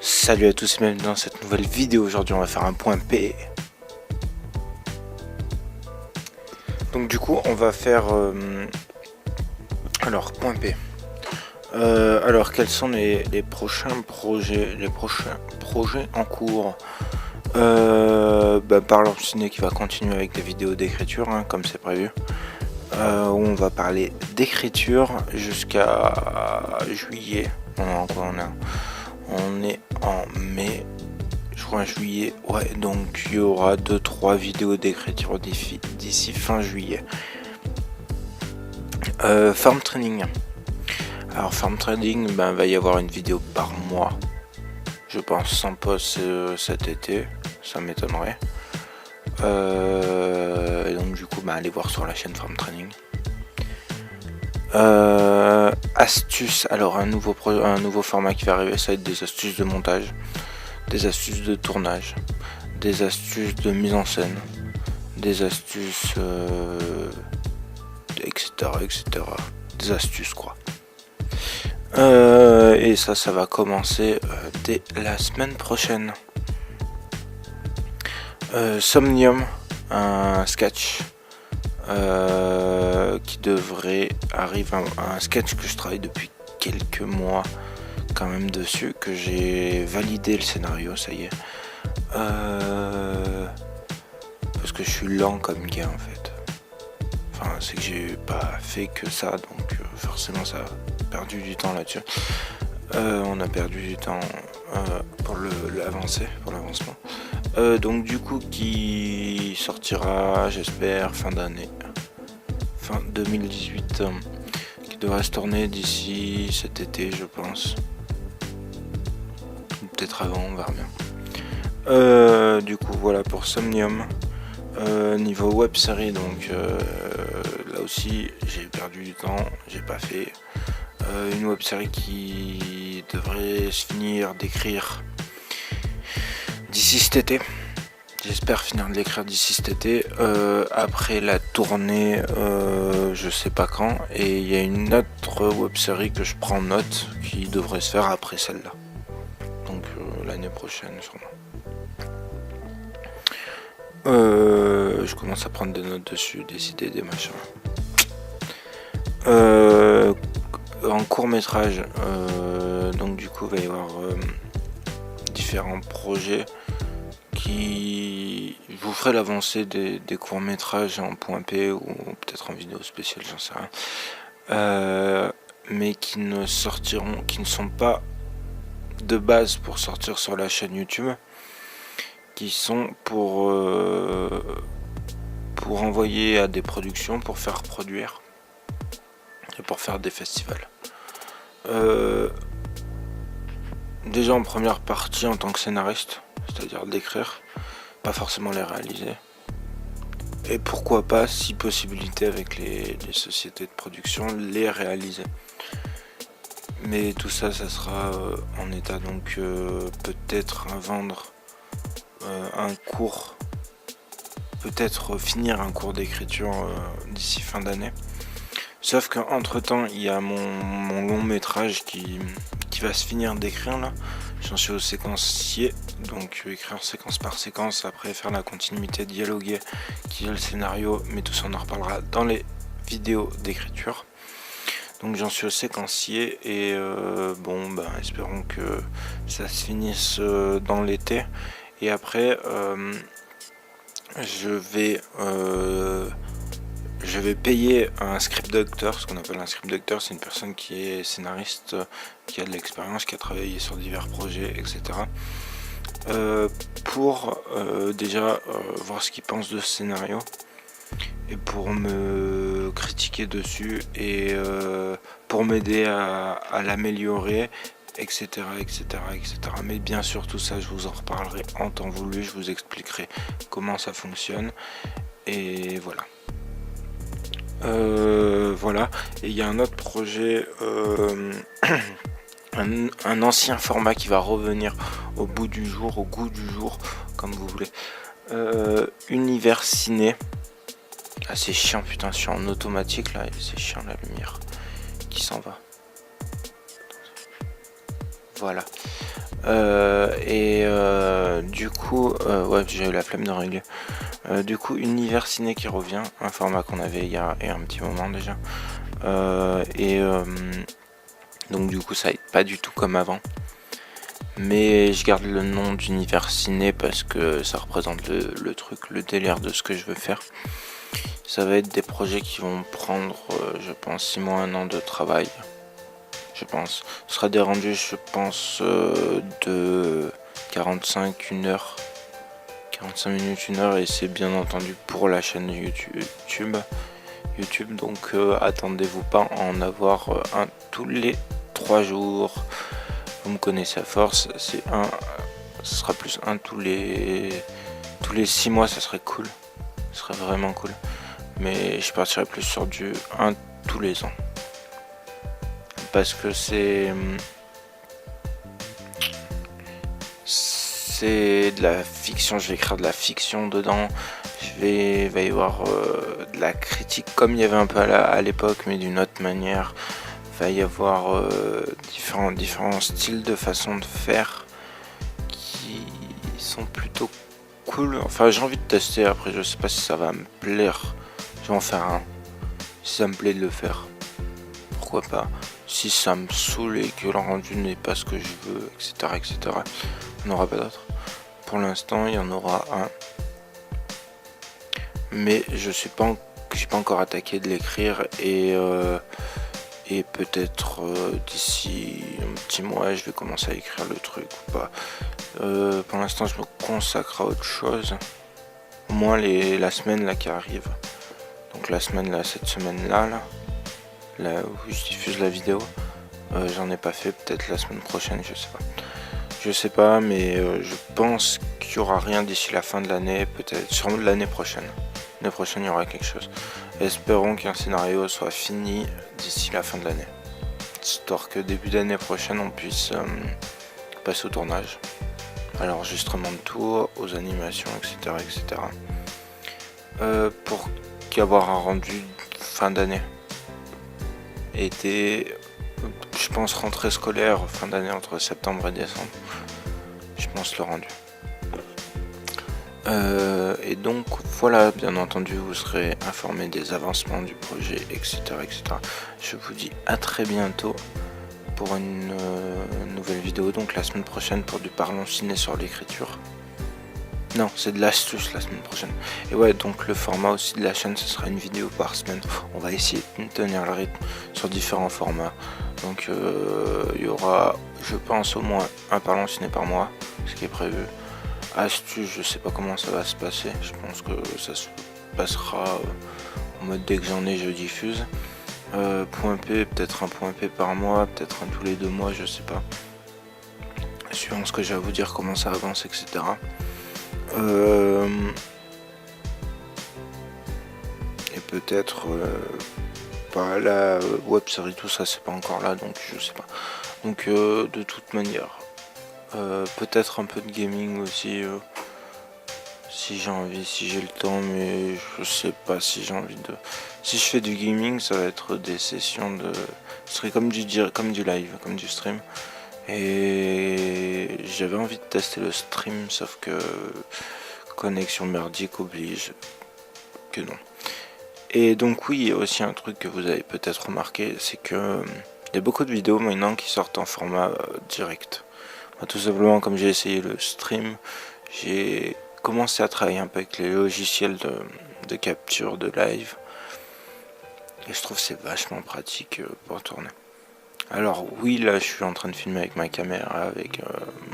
Salut à tous et bienvenue dans cette nouvelle vidéo. Aujourd'hui on va faire un point P. Donc du coup on va faire alors point P. Alors quels sont les prochains projets en cours? Parlons Ciné qui va continuer avec des vidéos d'écriture comme c'est prévu. Où on va parler d'écriture jusqu'à juillet. On est en mai, juin, juillet. Ouais, donc il y aura 2-3 vidéos d'écriture d'ici fin juillet. Farm training. Alors farm training, va y avoir une vidéo par mois. Je pense sans post cet été, ça m'étonnerait. Donc du coup, allez voir sur la chaîne Farm Training. Astuces, alors un nouveau format qui va arriver, ça va être des astuces de montage, des astuces de tournage, des astuces de mise en scène, des astuces etc. Des astuces quoi. Et ça va commencer dès la semaine prochaine. Somnium, un sketch qui devrait arriver, un sketch que je travaille depuis quelques mois quand même dessus, que j'ai validé le scénario, ça y est, parce que je suis lent comme gars en fait. Enfin c'est que j'ai pas fait que ça, donc forcément ça a perdu du temps là-dessus. On a perdu du temps pour l'avancement. Donc du coup qui sortira j'espère fin d'année, fin 2018, qui devrait se tourner d'ici cet été je pense, peut-être avant, on verra bien. Du coup voilà pour Somnium. Niveau web série, donc là aussi j'ai perdu du temps, j'ai pas fait. Une web série qui devrait se finir d'écrire d'ici cet été. J'espère finir de l'écrire d'ici cet été. Après la tournée, je sais pas quand. Et il y a une autre web série que je prends en note qui devrait se faire après celle-là. Donc l'année prochaine sûrement. Je commence à prendre des notes dessus, des idées, des machins. En court métrage, donc du coup il va y avoir différents projets qui vous ferai l'avancée des courts métrages en point P ou peut-être en vidéo spéciale, j'en sais rien, mais qui ne sont pas de base pour sortir sur la chaîne YouTube, qui sont pour envoyer à des productions, pour faire produire et pour faire des festivals. Déjà en première partie en tant que scénariste, c'est-à-dire d'écrire, pas forcément les réaliser, et pourquoi pas, si possibilité avec les sociétés de production, les réaliser. Mais tout ça sera en état, donc peut-être vendre un cours, peut-être finir un cours d'écriture d'ici fin d'année. Sauf qu'entre temps il y a mon long métrage qui va se finir d'écrire là. J'en suis au séquencier, donc écrire séquence par séquence, après faire la continuité, dialoguer, qui est le scénario, mais tout ça on en reparlera dans les vidéos d'écriture. Donc j'en suis au séquencier et espérons que ça se finisse dans l'été. Et après je vais payer un script doctor. Ce qu'on appelle un script doctor, c'est une personne qui est scénariste, qui a de l'expérience, qui a travaillé sur divers projets, etc. Pour déjà voir ce qu'il pense de ce scénario et pour me critiquer dessus et pour m'aider à l'améliorer, etc., etc., etc. Mais bien sûr tout ça je vous en reparlerai en temps voulu, je vous expliquerai comment ça fonctionne et voilà. Voilà, et il y a un autre projet, un ancien format qui va revenir au goût du jour, comme vous voulez. Univers ciné. Ah c'est chiant, putain, je suis en automatique là, c'est chiant la lumière qui s'en va. Voilà. Du coup, ouais, j'ai eu la flemme de régler. Du coup, Univers Ciné qui revient, un format qu'on avait il y a un petit moment déjà. Donc du coup, ça va être pas du tout comme avant. Mais je garde le nom d'Univers Ciné parce que ça représente le truc, le délire de ce que je veux faire. Ça va être des projets qui vont prendre, je pense, 6 mois, 1 an de travail. Je pense. Ce sera des rendus, je pense, de 45, 1 heure. 45 minutes, 1 heure, et c'est bien entendu pour la chaîne YouTube. Donc attendez-vous pas à en avoir un tous les 3 jours. Vous me connaissez à force, ce sera plus un tous les 6 mois, ça serait cool. Ce serait vraiment cool. Mais je partirais plus sur du 1 tous les ans. Parce que c'est de la fiction, je vais écrire de la fiction dedans. Il va y avoir de la critique comme il y avait un peu à l'époque, mais d'une autre manière. Il va y avoir différents styles de façon de faire qui sont plutôt cool. Enfin, j'ai envie de tester. Après, je sais pas si ça va me plaire. Je vais en faire un. Si ça me plaît de le faire, pourquoi pas. Si ça me saoule et que le rendu n'est pas ce que je veux, etc., il n'y en aura pas d'autre. Pour l'instant, il y en aura un. Mais j'ai pas encore attaqué de l'écrire, et peut-être d'ici un petit mois, je vais commencer à écrire le truc ou pas. Pour l'instant, je me consacre à autre chose. Au moins la semaine là qui arrive. Donc la semaine là, cette semaine là où je diffuse la vidéo, j'en ai pas fait. Peut-être la semaine prochaine, je sais pas, mais je pense qu'il y aura rien d'ici la fin de l'année, peut-être sûrement de l'année prochaine. L'année prochaine, il y aura quelque chose. Espérons qu'un scénario soit fini d'ici la fin de l'année, histoire que début d'année prochaine on puisse passer au tournage, à l'enregistrement de tours, aux animations, etc. Pour qu'avoir un rendu fin d'année, été, je pense rentrée scolaire, fin d'année entre septembre et décembre, je pense le rendu. Et donc voilà, bien entendu, vous serez informé des avancements du projet, etc. Je vous dis à très bientôt pour une nouvelle vidéo, donc la semaine prochaine, pour du Parlons Ciné sur l'écriture. Non, c'est de l'astuce la semaine prochaine. Et ouais, donc le format aussi de la chaîne, ce sera une vidéo par semaine. On va essayer de tenir le rythme sur différents formats. Donc il y aura, je pense, au moins un Parlons Ciné par mois, ce qui est prévu. Astuce, je sais pas comment ça va se passer. Je pense que ça se passera en mode dès que j'en ai, je diffuse. Point P, peut-être un point P par mois, peut-être un tous les 2 mois, je sais pas. Suivant ce que j'ai à vous dire, comment ça avance, etc. Et peut-être pas la web série, tout ça, c'est pas encore là, donc je sais pas. Donc de toute manière, peut-être un peu de gaming aussi, si j'ai envie, si j'ai le temps, mais je sais pas si j'ai envie de. Si je fais du gaming, ça va être des sessions ce serait comme du live, comme du stream. Et j'avais envie de tester le stream, sauf que connexion merdique oblige que non. Et donc oui, il y a aussi un truc que vous avez peut-être remarqué, c'est que il y a beaucoup de vidéos maintenant qui sortent en format direct. Tout simplement, comme j'ai essayé le stream, j'ai commencé à travailler un peu avec les logiciels de capture de live, et je trouve que c'est vachement pratique pour tourner. Alors oui, là je suis en train de filmer avec ma caméra, avec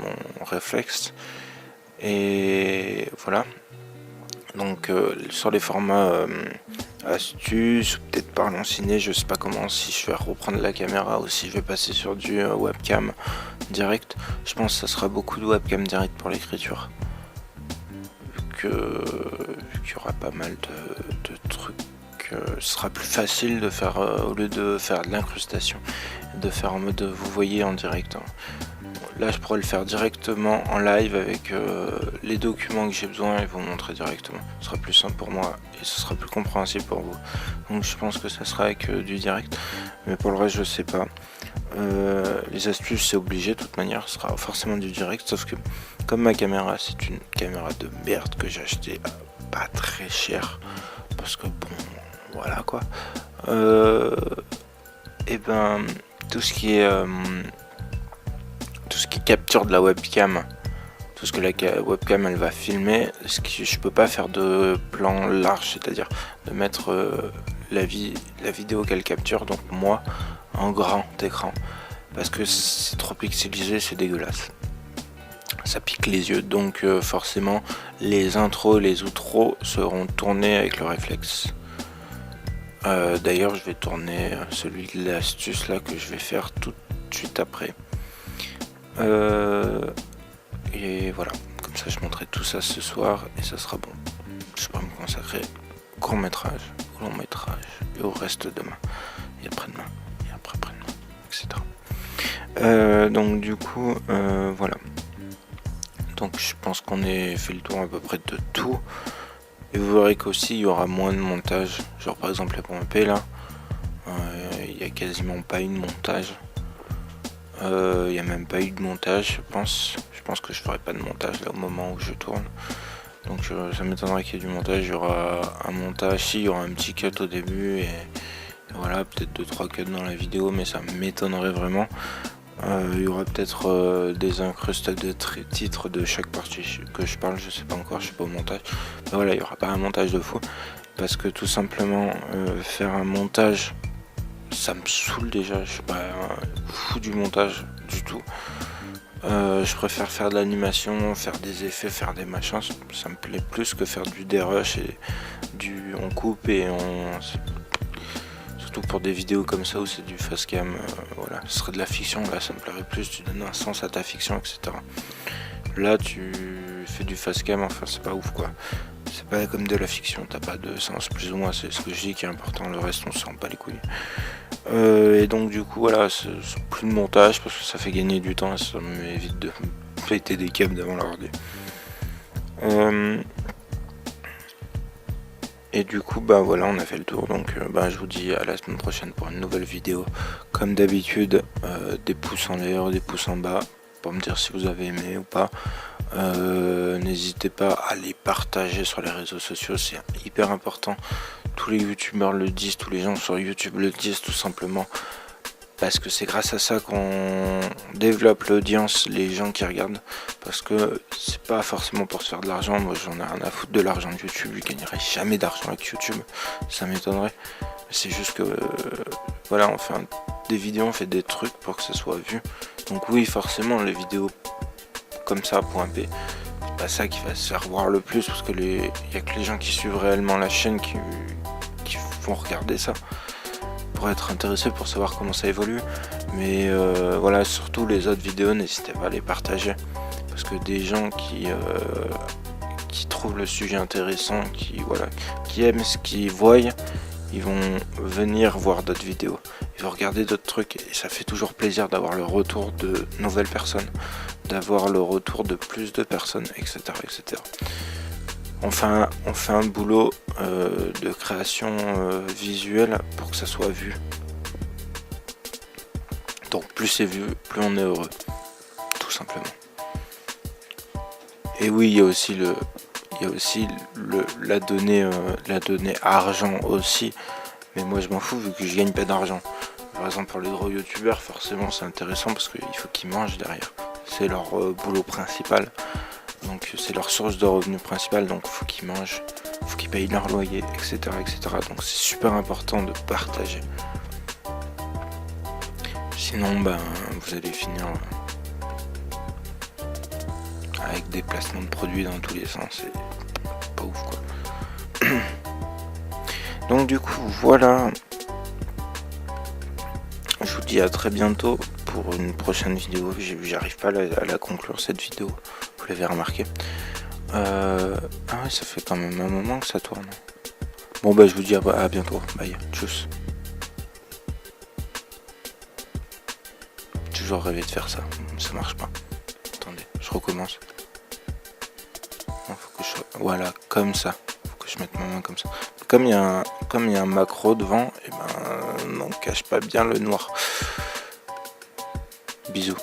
mon réflexe, et voilà. Donc sur les formats astuces, ou peut-être Parlons Ciné, je sais pas comment, si je vais reprendre la caméra ou si je vais passer sur du webcam direct. Je pense que ça sera beaucoup de webcam direct pour l'écriture, vu qu'il y aura pas mal de trucs. Ce sera plus facile de faire, au lieu de faire de l'incrustation, de faire en mode vous voyez en direct. là je pourrais le faire directement en live avec les documents que j'ai besoin et vous montrer directement. Ce sera plus simple pour moi et ce sera plus compréhensible pour vous. Donc je pense que ça sera avec du direct, mais pour le reste je sais pas. Les astuces c'est obligé de toute manière, ce sera forcément du direct, sauf que comme ma caméra c'est une caméra de merde que j'ai acheté pas très cher, parce que bon voilà quoi, et ben tout ce qui est capture de la webcam, tout ce que la webcam elle va filmer, je peux pas faire de plan large, c'est-à-dire de mettre la vidéo qu'elle capture, donc moi en grand écran, parce que c'est trop pixelisé, c'est dégueulasse, ça pique les yeux, donc forcément les intros, les outros seront tournés avec le réflexe. D'ailleurs je vais tourner celui de l'astuce là que je vais faire tout de suite après. Et voilà, comme ça je montrerai tout ça ce soir et ça sera bon. Je pourrais me consacrer au court métrage, au long métrage et au reste demain et après-demain et après-demain, etc. Donc du coup voilà, donc je pense qu'on ait fait le tour à peu près de tout, et vous verrez qu'aussi il y aura moins de montage, genre par exemple la pompe là, il n'y a quasiment pas eu de montage. Il n'y a même pas eu de montage, je pense que je ferai pas de montage là au moment où je tourne, donc ça m'étonnerait qu'il y ait du montage. Il y aura un montage, si, il y aura un petit cut au début et voilà, peut-être 2-3 cuts dans la vidéo, mais ça m'étonnerait vraiment. Il y aura peut-être des incrustes de titres de chaque partie que je parle, je sais pas encore, je suis pas au montage, mais voilà, il y aura pas un montage de fou, parce que tout simplement faire un montage ça me saoule déjà, je suis pas fou du montage du tout. Je préfère faire de l'animation, faire des effets, faire des machins, ça me plaît plus que faire du dérush et on coupe et surtout pour des vidéos comme ça où c'est du fast cam, voilà, ce serait de la fiction, là ça me plairait plus, tu donnes un sens à ta fiction, etc. Là tu fais du fast cam, enfin c'est pas ouf quoi. C'est pas comme de la fiction, t'as pas de sens, plus ou moins, c'est ce que je dis qui est important, le reste on se sent pas les couilles. Et donc du coup voilà, c'est plus de montage parce que ça fait gagner du temps et ça m'évite de péter des câbles devant l'ordi. Et du coup bah voilà, on a fait le tour, donc je vous dis à la semaine prochaine pour une nouvelle vidéo. Comme d'habitude, des pouces en l'air, des pouces en bas pour me dire si vous avez aimé ou pas. N'hésitez pas à les partager sur les réseaux sociaux, c'est hyper important. Tous les youtubeurs le disent, tous les gens sur YouTube le disent, tout simplement parce que c'est grâce à ça qu'on développe l'audience, les gens qui regardent, parce que c'est pas forcément pour se faire de l'argent. Moi j'en ai rien à foutre de l'argent de YouTube, je gagnerai jamais d'argent avec YouTube, ça m'étonnerait. C'est juste que voilà, on fait des vidéos, on fait des trucs pour que ça soit vu. Donc oui, forcément les vidéos comme ça, .p, c'est pas ça qui va se faire voir le plus, parce que il y a que les gens qui suivent réellement la chaîne qui vont regarder ça pour être intéressés, pour savoir comment ça évolue. Mais voilà, surtout les autres vidéos, n'hésitez pas à les partager, parce que des gens qui trouvent le sujet intéressant, qui aiment ce qu'ils voient, ils vont venir voir d'autres vidéos, ils vont regarder d'autres trucs, et ça fait toujours plaisir d'avoir le retour de nouvelles personnes, d'avoir le retour de plus de personnes, etc. etc. On fait un boulot de création visuelle pour que ça soit vu. Donc plus c'est vu, plus on est heureux, tout simplement. Et oui, il y a aussi la donnée argent aussi, mais moi je m'en fous vu que je gagne pas d'argent. Par exemple pour les gros youtubeurs, forcément c'est intéressant parce qu'il faut qu'ils mangent derrière. C'est leur boulot principal, donc c'est leur source de revenus principale, donc il faut qu'ils mangent, il faut qu'ils payent leur loyer, etc. etc. Donc c'est super important de partager. Sinon vous allez finir avec des placements de produits dans tous les sens, c'est pas ouf quoi. Donc du coup voilà, je vous dis à très bientôt pour une prochaine vidéo. J'arrive pas à la conclure cette vidéo, vous l'avez remarqué. Ah ouais, ça fait quand même un moment que ça tourne. Bon je vous dis à bientôt, bye, tchuss. Toujours rêvé de faire ça, ça marche pas. Je recommence. Non, faut que voilà, comme ça. Faut que je mette ma main comme ça. Comme il y a un macro devant, et ben, on cache pas bien le noir. Bisous.